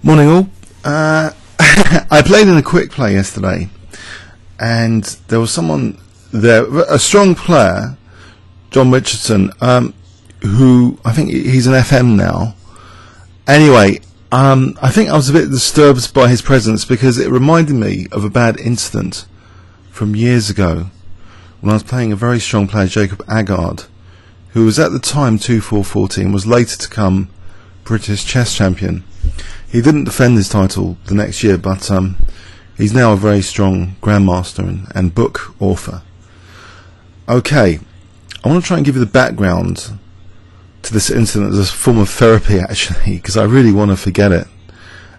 Morning all. I played in a quick play yesterday, and there was someone there, a strong player, John Richardson, who I think he's an FM now. Anyway, I think I was a bit disturbed by his presence because it reminded me of a bad incident from years ago when I was playing a very strong player, Jacob Aagaard, who was at the time 2-4-14, was later to come British chess champion. He didn't defend his title the next year, but he's now a very strong grandmaster and book author. Okay, I want to try and give you the background to this incident as a form of therapy, actually, because I really want to forget it.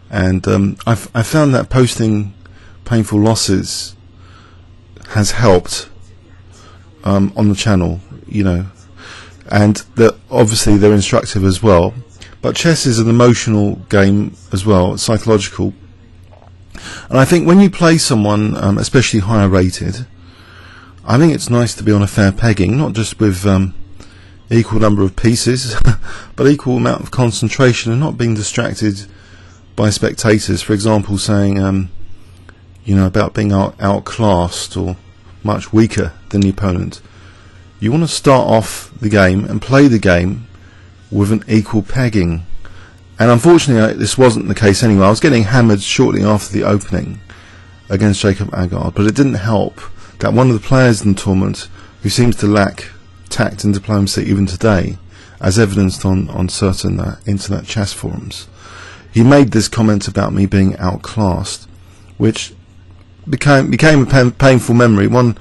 And I found that posting painful losses has helped on the channel, you know, and obviously they're instructive as well. But chess is an emotional game as well, it's psychological. And I think when you play someone, especially higher rated, I think it's nice to be on a fair pegging, not just with equal number of pieces, but equal amount of concentration and not being distracted by spectators, for example, saying, you know, about being outclassed or much weaker than the opponent. You want to start off the game and play the game with an equal pegging, and unfortunately this wasn't the case anyway. I was getting hammered shortly after the opening against Jacob Aagaard, but it didn't help that one of the players in the tournament, who seems to lack tact and diplomacy even today, as evidenced on certain internet chess forums, he made this comment about me being outclassed, which became a painful memory, one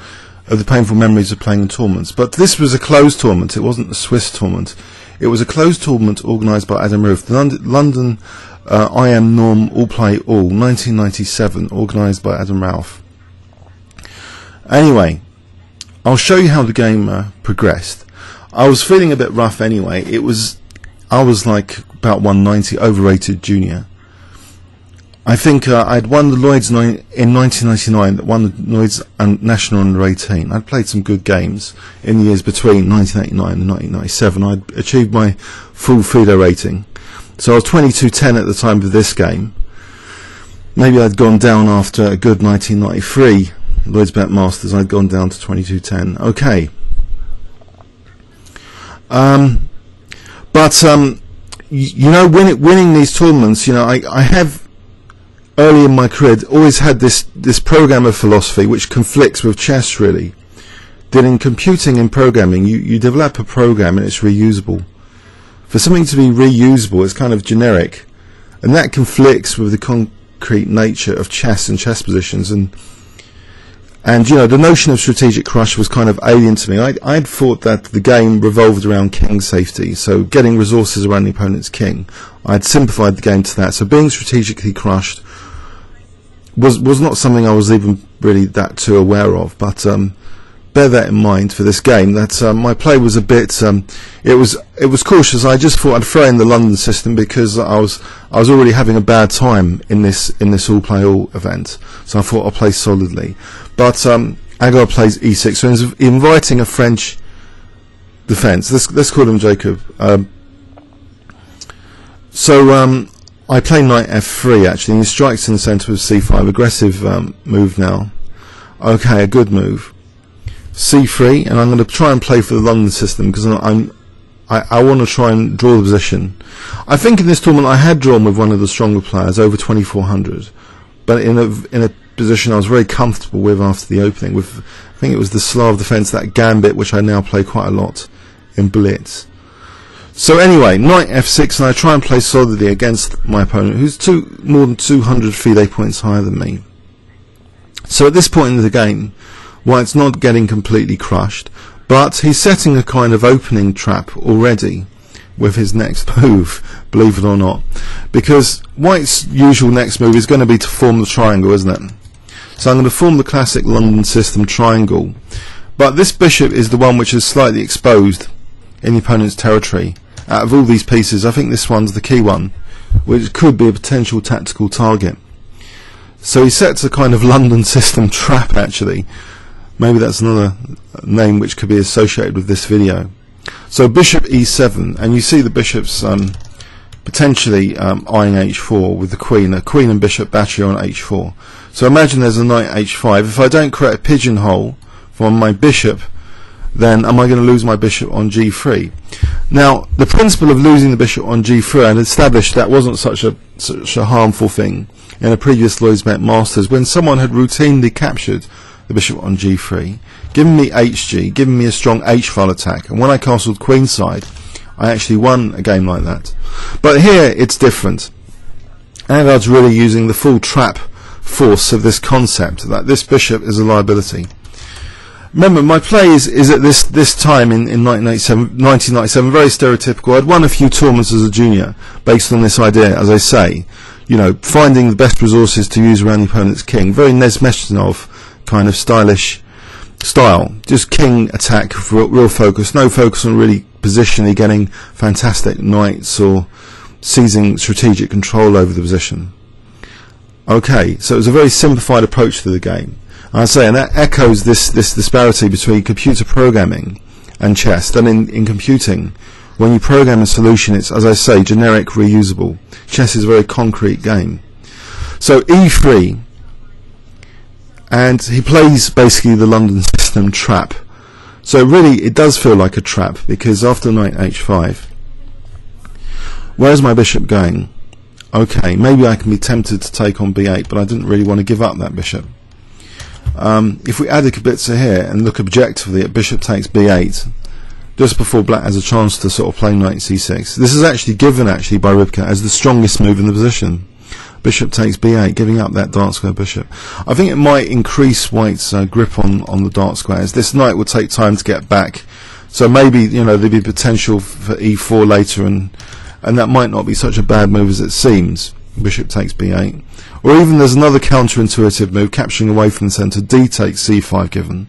of the painful memories of playing in tournaments. But this was a closed tournament, it wasn't a Swiss tournament. It was a closed tournament organised by Adam Roof, the London IM Norm All Play All, 1997, organised by Adam Ralph. Anyway, I'll show you how the game progressed. I was feeling a bit rough anyway. I was like about 190, overrated junior. I think I'd won the Lloyds in 1999, won the Lloyds National Under 18. I'd played some good games in the years between 1989 and 1997. I'd achieved my full FIDE rating. So I was 22-10 at the time of this game. Maybe I'd gone down after a good 1993 Lloyds Bet Masters. I'd gone down to 22-10. Okay. You know, winning these tournaments, you know, I have early in my career always had this program of philosophy which conflicts with chess, really. That in computing and programming, you develop a program and it's reusable. For something to be reusable, it's kind of generic, and that conflicts with the concrete nature of chess and chess positions. And you know, the notion of strategic crush was kind of alien to me. I'd thought that the game revolved around king safety, so getting resources around the opponent's king. I'd simplified the game to that. So being strategically crushed was not something I was even really that too aware of. But bear that in mind for this game. That my play was a bit. It was cautious. I just thought I'd throw in the London system because I was already having a bad time in this all play all event. So I thought I'll play solidly. But Aagaard plays e6, so he's inviting a French defence. Let's call him Jacob. I play knight f3 actually, and he strikes in the centre with c5. Aggressive move now. Okay, a good move. c3, and I'm going to try and play for the London system because I want to try and draw the position. I think in this tournament I had drawn with one of the stronger players, over 2400, but in a position I was very comfortable with after the opening. With I think it was the Slav defence, that gambit, which I now play quite a lot in blitz. So anyway, knight f6, and I try and play solidly against my opponent, who's more than 200 FIDE points higher than me. So at this point in the game, White's not getting completely crushed, but he's setting a kind of opening trap already with his next move, believe it or not, because White's usual next move is going to be to form the triangle, isn't it? So I'm going to form the classic London system triangle, but this bishop is the one which is slightly exposed in the opponent's territory. Out of all these pieces, I think this one's the key one, which could be a potential tactical target. So he sets a kind of London system trap, actually. Maybe that's another name which could be associated with this video. So bishop e7, and you see the bishop's potentially eyeing h4 with the queen, a queen and bishop battery on h4. So imagine there's a knight h5. If I don't create a pigeonhole for my bishop, then am I going to lose my bishop on g3? Now, the principle of losing the bishop on g3, I had established that wasn't such a harmful thing in a previous Lloyd's Met Masters, when someone had routinely captured the bishop on g3, given me hg, given me a strong h-file attack, and when I castled queenside, I actually won a game like that. But here it's different. Agard's really using the full trap force of this concept that this bishop is a liability. Remember, my play is at this time in 1997 very stereotypical. I'd won a few tournaments as a junior based on this idea, as I say, you know, finding the best resources to use around the opponent's king. Very Nesmeshinov kind of stylish style. Just king attack, real focus, no focus on really positionally getting fantastic knights or seizing strategic control over the position. Okay, so it was a very simplified approach to the game. I say, and that echoes this disparity between computer programming and chess. That in computing, when you program a solution, it's, as I say, generic, reusable. Chess is a very concrete game. So e3, and he plays basically the London system trap. So really, it does feel like a trap, because after knight h5, where's my bishop going? Okay, maybe I can be tempted to take on b8, but I didn't really want to give up that bishop. If we add a kibitzer here and look objectively at bishop takes b8, just before black has a chance to sort of play knight c6, this is actually given by Rybka as the strongest move in the position. Bishop takes b8, giving up that dark square bishop. I think it might increase white's grip on the dark squares. This knight would take time to get back, so maybe, you know, there'd be potential for e4 later, and that might not be such a bad move as it seems. Bishop takes b8. Or even there's another counterintuitive move, capturing away from the centre, d takes c5 given,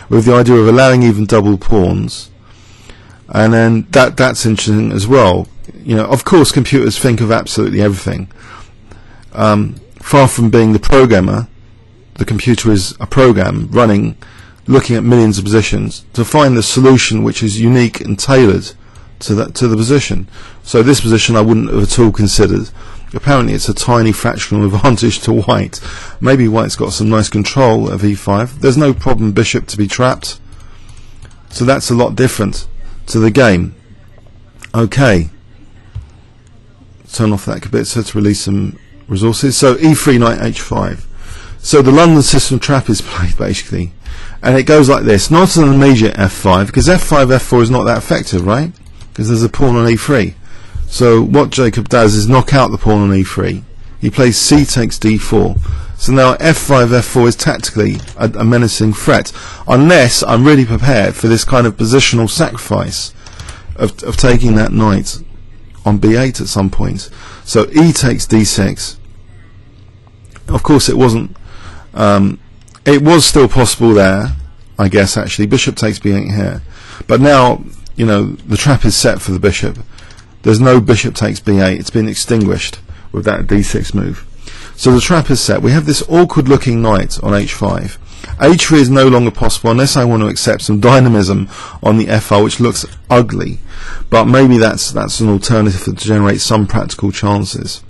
with the idea of allowing even double pawns. And then that's interesting as well. You know, of course computers think of absolutely everything. Far from being the programmer, the computer is a program running, looking at millions of positions to find the solution which is unique and tailored to the position. So this position I wouldn't have at all considered. Apparently it's a tiny fractional advantage to white. Maybe white's got some nice control of e5. There's no problem bishop to be trapped. So that's a lot different to the game. Okay. Turn off that kibitzer to release some resources. So e3 knight h5. So the London system trap is played basically. And it goes like this. Not an immediate f5, because f5, f4 is not that effective, right? Because there's a pawn on e3. So what Jacob does is knock out the pawn on e3. He plays c takes d4. So now f5, f4 is tactically a menacing threat, unless I'm really prepared for this kind of positional sacrifice of taking that knight on b8 at some point. So e takes d6. Of course it wasn't, it was still possible there, I guess actually. Bishop takes b8 here. But now, you know, the trap is set for the bishop. There's no bishop takes b8. It's been extinguished with that d6 move. So the trap is set. We have this awkward looking knight on h5. h3 is no longer possible unless I want to accept some dynamism on the f-file, which looks ugly. But maybe that's an alternative to generate some practical chances.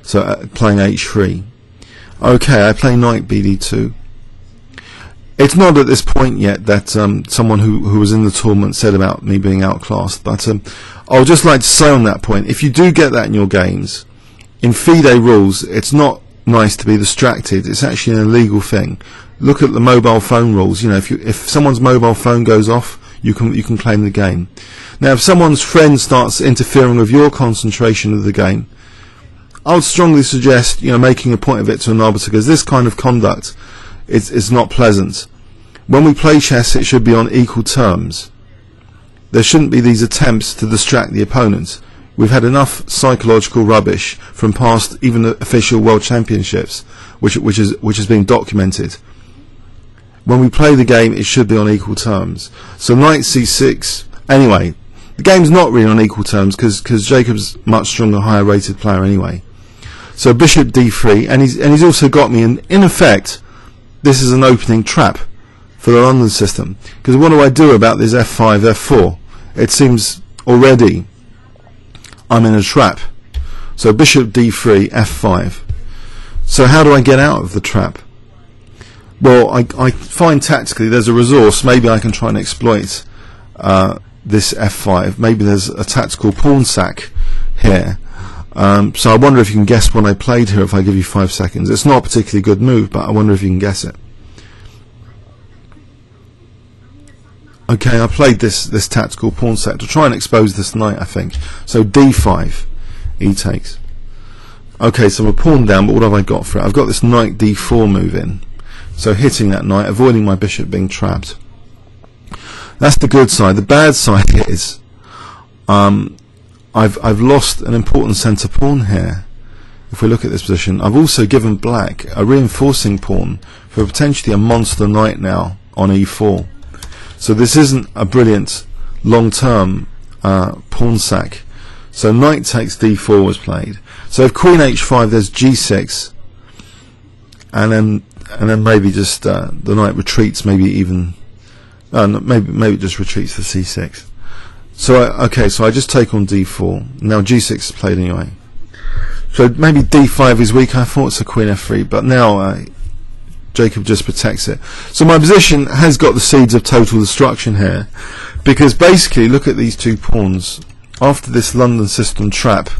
So playing h3. Okay, I play knight bd2. It's not at this point yet that someone who was in the tournament said about me being outclassed, but I would just like to say on that point, if you do get that in your games, in FIDE rules, it's not nice to be distracted. It's actually an illegal thing. Look at the mobile phone rules. You know, if someone's mobile phone goes off, you can claim the game. Now, if someone's friend starts interfering with your concentration of the game, I would strongly suggest, you know, making a point of it to an arbiter, because this kind of conduct is not pleasant. When we play chess, it should be on equal terms. There shouldn't be these attempts to distract the opponent. We've had enough psychological rubbish from past, even official world championships, which has been documented. When we play the game, it should be on equal terms. So knight c6. Anyway, the game's not really on equal terms because Jacob's much stronger, higher rated player anyway. So bishop d3, and he's also got me in effect. This is an opening trap for the London system, because what do I do about this f5, f4? It seems already I'm in a trap. So bishop d3, f5. So how do I get out of the trap? Well, I find tactically there's a resource. Maybe I can try and exploit this f5. Maybe there's a tactical pawn sack here. So I wonder if you can guess what I played here if I give you 5 seconds. It's not a particularly good move, but I wonder if you can guess it. Okay, I played this tactical pawn sack to try and expose this knight, I think. So d5, e takes. Okay, so I'm a pawn down, but what have I got for it? I've got this knight d4 move in. So hitting that knight, avoiding my bishop being trapped. That's the good side. The bad side is I've lost an important centre pawn here. If we look at this position, I've also given black a reinforcing pawn for potentially a monster knight now on e4. So this isn't a brilliant long-term pawn sack. So knight takes d4 was played. So if queen h5, there's g6, and then maybe just the knight retreats, maybe even maybe it just retreats to c6. So okay, so I just take on d4. Now g6 is played anyway. So maybe d5 is weak. I thought it's a queen f3, but now Jacob just protects it. So my position has got the seeds of total destruction here, because basically, look at these two pawns. After this London system trap,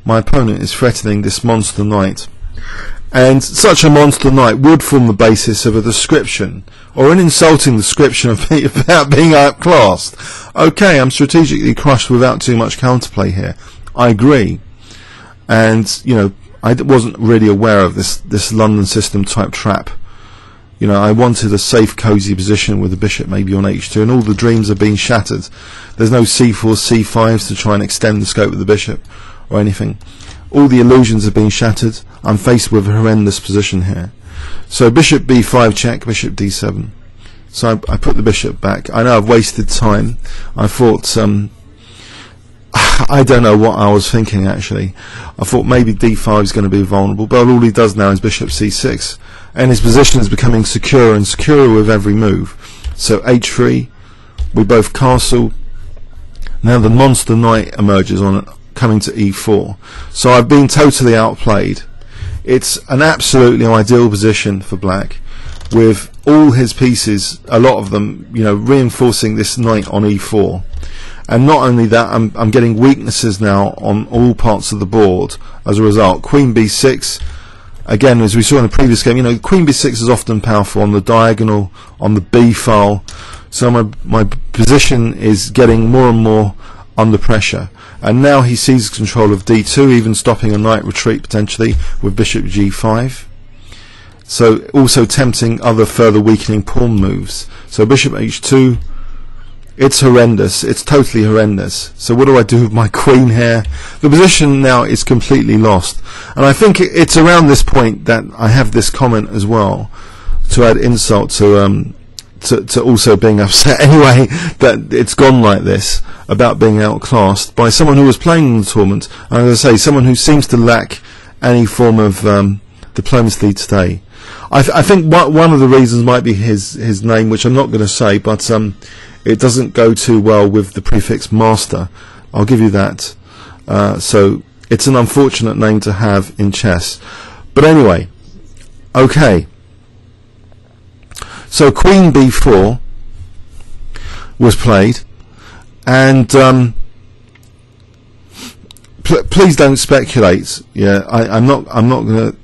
my opponent is threatening this monster knight. And such a monster knight would form the basis of a description, or an insulting description of me about being outclassed. Okay, I'm strategically crushed without too much counterplay here. I agree. And, you know, I wasn't really aware of this London system type trap. You know, I wanted a safe, cosy position with the bishop maybe on h2, and all the dreams are being shattered. There's no c4s, c5s to try and extend the scope of the bishop or anything. All the illusions are being shattered. I'm faced with a horrendous position here. So bishop b5 check, bishop d7. So I put the bishop back. I know I've wasted time. I thought, I don't know what I was thinking actually. I thought maybe d5 is going to be vulnerable, but all he does now is bishop c6. And his position is becoming secure and securer with every move. So h3, we both castle. Now the monster knight emerges on it, coming to e4. So I've been totally outplayed. It's an absolutely ideal position for black, with all his pieces, a lot of them, you know, reinforcing this knight on e4. And not only that, I'm getting weaknesses now on all parts of the board as a result. Queen b6, again, as we saw in the previous game, you know, queen b6 is often powerful on the diagonal, on the b file. So my position is getting more and more under pressure. And now he seizes control of d2, even stopping a knight retreat potentially with bishop g5. So also tempting other further weakening pawn moves. So bishop h2, it's horrendous. It's totally horrendous. So what do I do with my queen here? The position now is completely lost. And I think it's around this point that I have this comment as well, to add insult to also being upset anyway that it's gone like this, about being outclassed by someone who was playing in the tournament, and as I say, someone who seems to lack any form of diplomacy today. I think one of the reasons might be his name, which I'm not going to say, but it doesn't go too well with the prefix master. I'll give you that. So it's an unfortunate name to have in chess. But anyway, okay. So queen b4 was played, and please don't speculate. Yeah, I'm not going to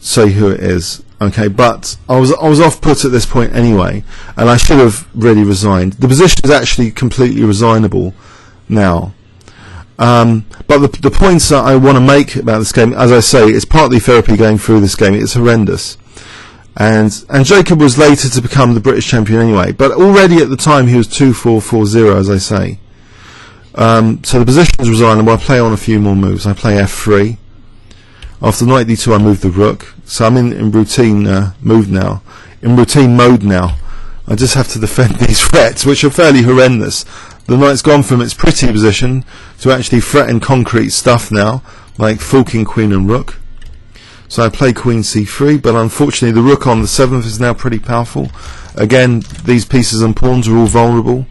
say who it is. Okay, but I was off put at this point anyway, and I should have really resigned. The position is actually completely resignable now. But the points that I want to make about this game, as I say, it's partly therapy going through this game. It's horrendous. And Jacob was later to become the British champion anyway, but already at the time he was 2-4-4-0, as I say. So the position is resignable. I play on a few more moves. I play f3. After knight d2 I move the rook. So I'm in routine mode now. In routine mode now. I just have to defend these threats, which are fairly horrendous. The knight's gone from its pretty position to actually threaten concrete stuff now, like forking queen and rook. So I play queen c3, but unfortunately the rook on the 7th is now pretty powerful. Again, these pieces and pawns are all vulnerable.